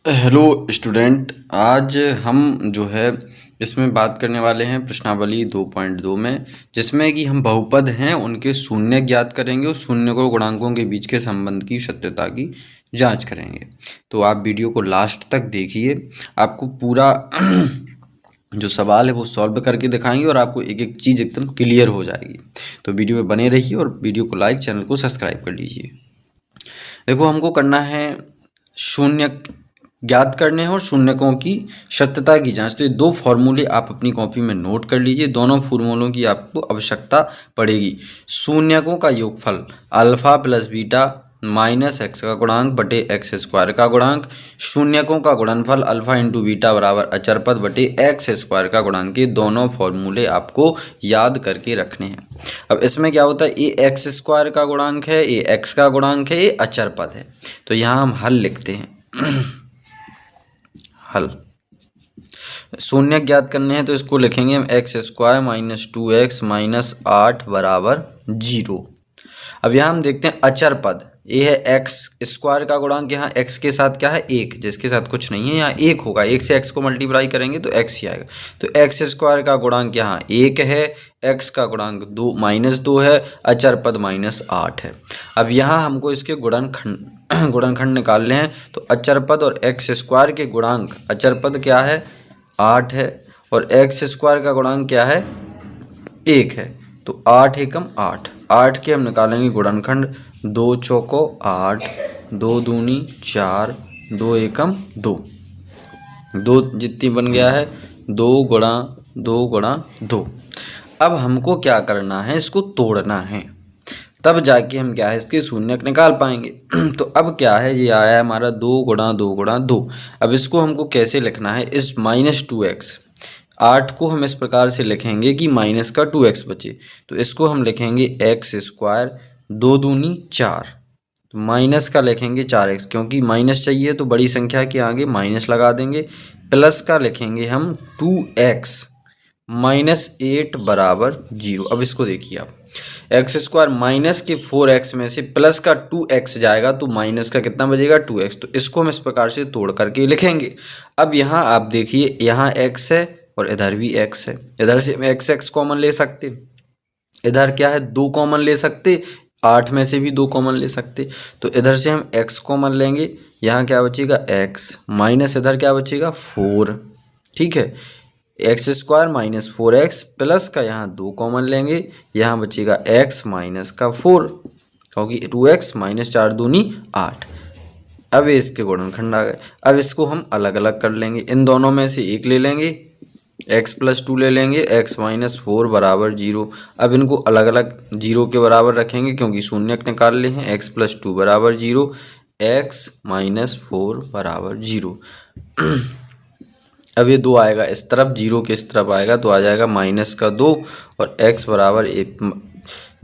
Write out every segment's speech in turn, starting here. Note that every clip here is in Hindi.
Hello student. आज हम जो है इसमें बात करने वाले हैं प्रश्नावली 2.2 में, जिसमें कि हम बहुपद हैं उनके शून्य ज्ञात करेंगे और शून्य को गुणांकों के बीच के संबंध की सत्यता की जांच करेंगे। तो आप वीडियो को लास्ट तक देखिए, आपको पूरा जो सवाल है वो सॉल्व करके दिखाएंगे और आपको एक एक चीज़ एकदम क्लियर हो जाएगी। तो वीडियो में बने रहिए और वीडियो को लाइक, चैनल को सब्सक्राइब कर लीजिए। देखो, हमको करना है शून्य ज्ञात करने हैं और शून्यकों की सत्यता की जांच। तो ये दो फॉर्मूले आप अपनी कॉपी में नोट कर लीजिए। दोनों फॉर्मूलों की आपको आवश्यकता पड़ेगी। शून्यकों का योगफल alpha plus beta minus x का गुणांक बटे एक्स स्क्वायर का गुणांक, शून्यकों का गुणनफल अल्फा इंटू बीटा बराबर अचर पद बटे एक्स स्क्वायर का गुणांक। ये दोनों फॉर्मूले आपको याद करके रखने हैं। अब इसमें क्या होता है, ये एक्स स्क्वायर का गुणांक है, ये एक्स का गुणांक है, ये अचर पद है। तो यहाँ हम हल लिखते हैं। हल शून्य ज्ञात करने हैं तो इसको लिखेंगे हम x square minus 2x minus 8 बराबर 0। अब यहाँ हम देखते हैं अचर पद, ये है एक्स स्क्वायर का गुणांक, यहाँ एक्स के साथ क्या है एक, जिसके साथ कुछ नहीं है यहाँ एक होगा, एक से एक्स को मल्टीप्लाई करेंगे तो एक्स ही आएगा। तो एक्स स्क्वायर का गुणांक यहाँ एक है, एक्स का गुणांक -2 है, अचर पद -8 है। अब यहाँ हमको इसके गुणनखंड निकालने हैं। तो अचर पद और एक्स स्क्वायर के गुणांक, अचर पद क्या है 8 है और एक्स स्क्वायर का गुणांक क्या है 1 है। तो 8 एकम 8, 8 के हम निकालेंगे गुणनखंड, 2 चौको 8, 2 दूनी 4, 2 एकम 2, 2 जितनी बन गया है 2 गुणा 2 गुणा 2। अब हमको क्या करना है, इसको तोड़ना है, तब जाके हम क्या है इसके शून्यक निकाल पाएंगे। तो अब क्या है, ये आया है हमारा 2 गुणा 2 गुणा 2। अब इसको हमको कैसे लिखना है, इस -2x, 8 को हम इस प्रकार से लिखेंगे कि माइनस का 2x बचे। तो इसको हम लिखेंगे एक्स स्क्वायर, 2 दूनी 4, तो माइनस का लिखेंगे 4x, क्योंकि माइनस चाहिए तो बड़ी संख्या के आगे माइनस लगा देंगे। प्लस का लिखेंगे हम 2x -8 बराबर 0। अब इसको देखिए आप, एक्स स्क्वायर माइनस के 4x में से प्लस का 2x जाएगा तो माइनस का कितना बचेगा 2x। तो इसको हम इस प्रकार से तोड़ करके लिखेंगे। अब यहाँ आप देखिए, यहाँ x है और इधर भी x है, इधर से हम x कॉमन ले सकते, इधर क्या है 2 कॉमन ले सकते, 8 में से भी 2 कॉमन ले सकते। तो इधर से हम x कॉमन लेंगे, यहाँ क्या बचेगा x माइनस इधर क्या बचेगा 4। ठीक है, एक्स स्क्वायर -4x प्लस का यहाँ 2 कॉमन लेंगे, यहाँ बचेगा x माइनस का 4, क्योंकि 2x -4 दूनी 8। अब ये इसके गुणनखंड आ गए। अब इसको हम अलग अलग कर लेंगे, इन दोनों में से एक ले लेंगे, x + 2 ले लेंगे, x -4 बराबर 0। अब इनको अलग अलग 0 के बराबर रखेंगे, क्योंकि शून्यक निकाल ले हैं। x + 2 बराबर 0, x -4 बराबर 0। अब ये 2 आएगा इस तरफ, 0 के इस तरफ आएगा तो आ जाएगा -2 और x बराबर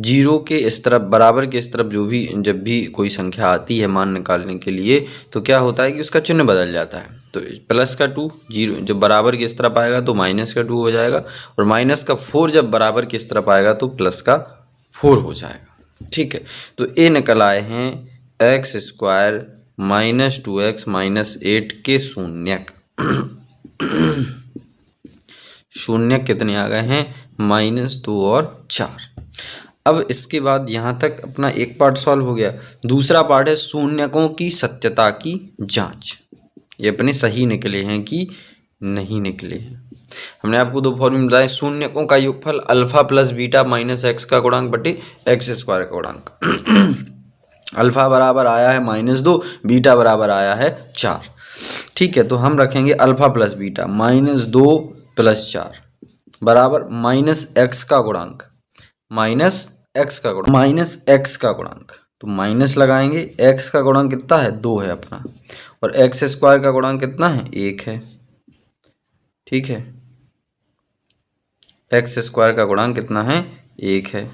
0 के इस तरफ, बराबर के इस तरफ जो भी जब भी कोई संख्या आती है मान निकालने के लिए, तो क्या होता है कि उसका चिन्ह बदल जाता है। तो +2 0 जब बराबर के इस तरफ आएगा तो -2 हो जाएगा, और -4 जब बराबर के इस तरफ आएगा तो +4 हो जाएगा। ठीक है, तो ये निकल आए हैं एक्स स्क्वायर -2x -8 के शून्यक। शून्य कितने आ गए हैं -2 और 4। अब इसके बाद यहाँ तक अपना एक पार्ट सॉल्व हो गया। दूसरा पार्ट है शून्यकों की सत्यता की जांच, ये अपने सही निकले हैं कि नहीं निकले हैं। हमने आपको 2 फॉर्मूले बताए, शून्यकों का योगफल alpha plus beta minus x का गुणांक बटे एक्स स्क्वायर का गुणांक। अल्फा बराबर आया है -2, बीटा बराबर आया है 4। ठीक है, तो हम रखेंगे अल्फा प्लस बीटा -2 + 4 बराबर -x का गुणांक, -x का गुणांक, तो माइनस लगाएंगे। x का गुणांक कितना है 2 है अपना, और एक्स स्क्वायर का गुणांक कितना है 1 है। ठीक है, एक्स स्क्वायर का गुणांक कितना है 1 है।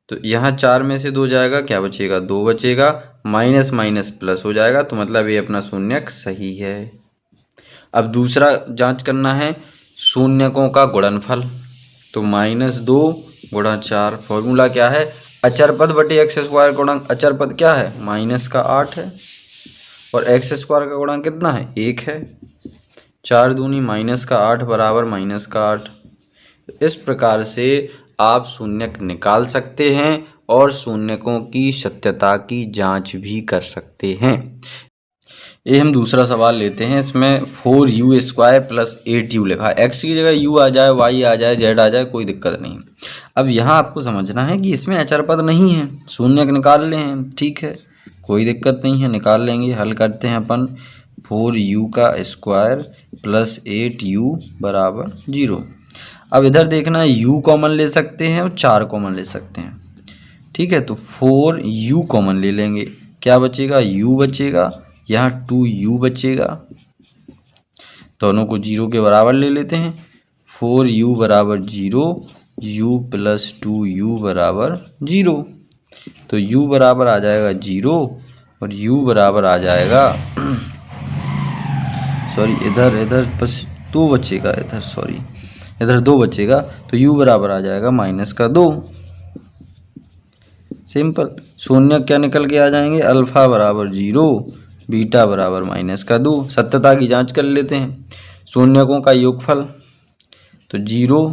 तो यहाँ 4 में से 2 जाएगा, क्या बचेगा 2 बचेगा, माइनस माइनस प्लस हो जाएगा, तो मतलब ये अपना शून्यक सही है। अब दूसरा जांच करना है शून्यकों का गुणनफल, तो -2 गुणा 4, फॉर्मूला क्या है अचर पद बटे एक्स स्क्वायर गुणक, अचर पद क्या है -8 है, और एक्स स्क्वायर का गुणांक कितना है, 1 है। 4 दूनी -8 बराबर -8। इस प्रकार से आप शून्यक निकाल सकते हैं और शून्यकों की सत्यता की जांच भी कर सकते हैं। ये हम दूसरा सवाल लेते हैं। इसमें 4u² + 8u लिखा है। x की जगह u आ जाए, y आ जाए, z आ जाए, कोई दिक्कत नहीं। अब यहाँ आपको समझना है कि इसमें अचर पद नहीं है, शून्यक निकाल लें हैं, ठीक है, कोई दिक्कत नहीं है, निकाल लेंगे। हल करते हैं अपन। 4u² + 8u बराबर 0। अब इधर देखना है, u कॉमन ले सकते हैं और 4 कॉमन ले सकते हैं, ठीक है। तो 4u कॉमन ले लेंगे, क्या बचेगा, u बचेगा, यहाँ 2u बचेगा। दोनों को 0 के बराबर ले लेते हैं। 4u बराबर 0, u + 2u बराबर 0। तो u बराबर आ जाएगा 0 और u बराबर आ जाएगा सॉरी इधर बस 2 बचेगा, इधर 2 बचेगा। तो u बराबर आ जाएगा -2। सिंपल। शून्य क्या निकल के आ जाएंगे, अल्फा बराबर 0, बीटा बराबर -2। सत्यता की जांच कर लेते हैं। शून्यकों का योगफल, तो 0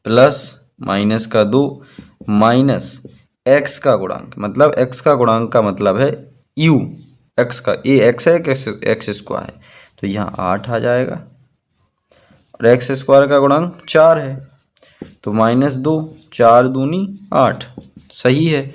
+ -2 माइनस x का गुणांक, मतलब x का गुणांक का मतलब है u, x का, ये x है, x स्क्वायर है, तो यहाँ 8 आ जाएगा। और x स्क्वायर का गुणांक 4 है, तो -2, 4 दूनी 8, सही है।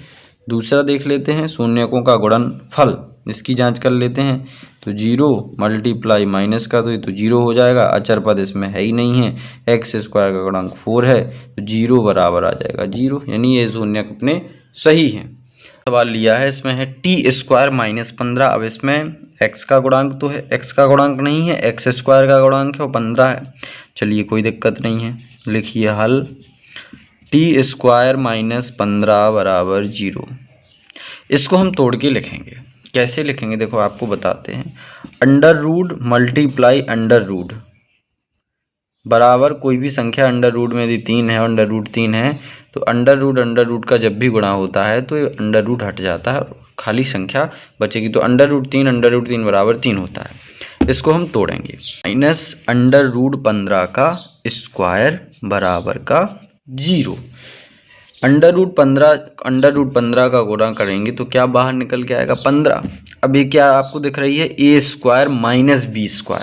दूसरा देख लेते हैं, शून्यकों का गुणनफल, इसकी जांच कर लेते हैं। तो 0 × -2 तो 0 हो जाएगा, अचर पद इसमें है ही नहीं है। x स्क्वायर का गुणांक 4 है, तो 0 बराबर आ जाएगा 0, यानी ये शून्यक अपने सही हैं। सवाल लिया है, इसमें है t² -15। अब इसमें x का गुणांक तो है, x का गुणांक नहीं है, x स्क्वायर का गुणांक है, वो 15 है। चलिए कोई दिक्कत नहीं है, लिखिए हल। t² -15 बराबर 0। इसको हम तोड़ के लिखेंगे। कैसे लिखेंगे देखो, आपको बताते हैं। √ × बराबर कोई भी संख्या √ में यदि 3 है, √3 है, तो √ का जब भी गुणा होता है तो √ हट जाता है, खाली संख्या बचेगी। तो √3 बराबर 3 होता है। इसको हम तोड़ेंगे। -15 का स्क्वायर बराबर का 0। √15 का गुणा करेंगे तो क्या बाहर निकल के आएगा, 15। अब ये क्या आपको दिख रही है, a² - b²।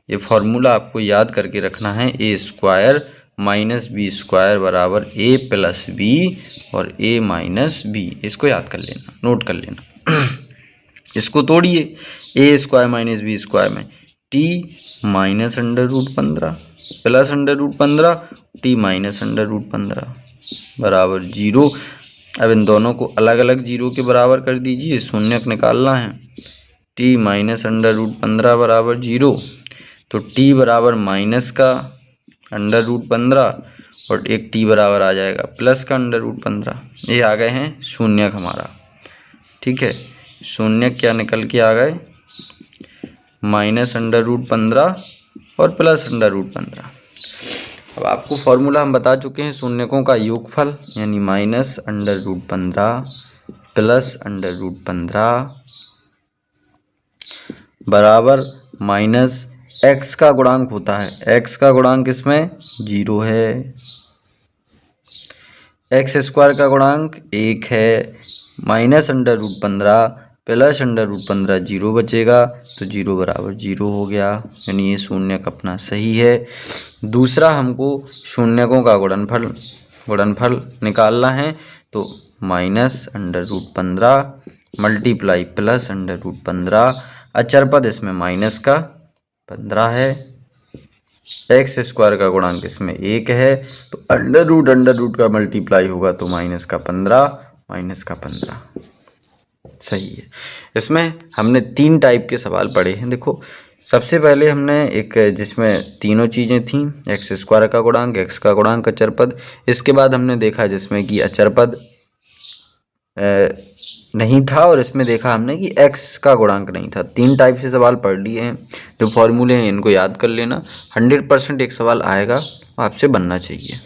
ये फॉर्मूला आपको याद करके रखना है। a² - b² बराबर a + b और a - b। इसको याद कर लेना, नोट कर लेना। इसको तोड़िए। a² - b² में t -√15 प्लस √15 t -√15 बराबर 0। अब इन दोनों को अलग अलग 0 के बराबर कर दीजिए, शून्यक निकालना है। t -√15 बराबर 0, तो t बराबर माइनस का √15 और एक t बराबर आ जाएगा प्लस का √15। ये आ गए हैं शून्यक हमारा, ठीक है। शून्यक क्या निकल के आ गए, -√15 और प्लस √15। अब आपको फॉर्मूला हम बता चुके हैं, शून्यकों का योगफल यानी -√15 प्लस √15 बराबर -x का गुणांक होता है। x का गुणांक इसमें 0 है, x² का गुणांक 1 है, -√15 प्लस √15 0 बचेगा, तो 0 बराबर 0 हो गया, यानी ये शून्यक अपना सही है। दूसरा हमको शून्यकों का गुणनफल निकालना है, तो -√15 मल्टीप्लाई प्लस √15, अचर पद इसमें माइनस का 15 है, x² का गुणांक इसमें 1 है, तो √√ का मल्टीप्लाई होगा तो -15 सही है। इसमें हमने 3 टाइप के सवाल पढ़े हैं। देखो, सबसे पहले हमने एक जिसमें तीनों चीज़ें थीं, x² का गुणांक, x का गुणांक, अचर पद। इसके बाद हमने देखा जिसमें कि अचर पद नहीं था, और इसमें देखा हमने कि x का गुणांक नहीं था। 3 टाइप से सवाल पढ़ लिए हैं। जो फॉर्मूले हैं इनको याद कर लेना, 100% एक सवाल आएगा, आपसे बनना चाहिए।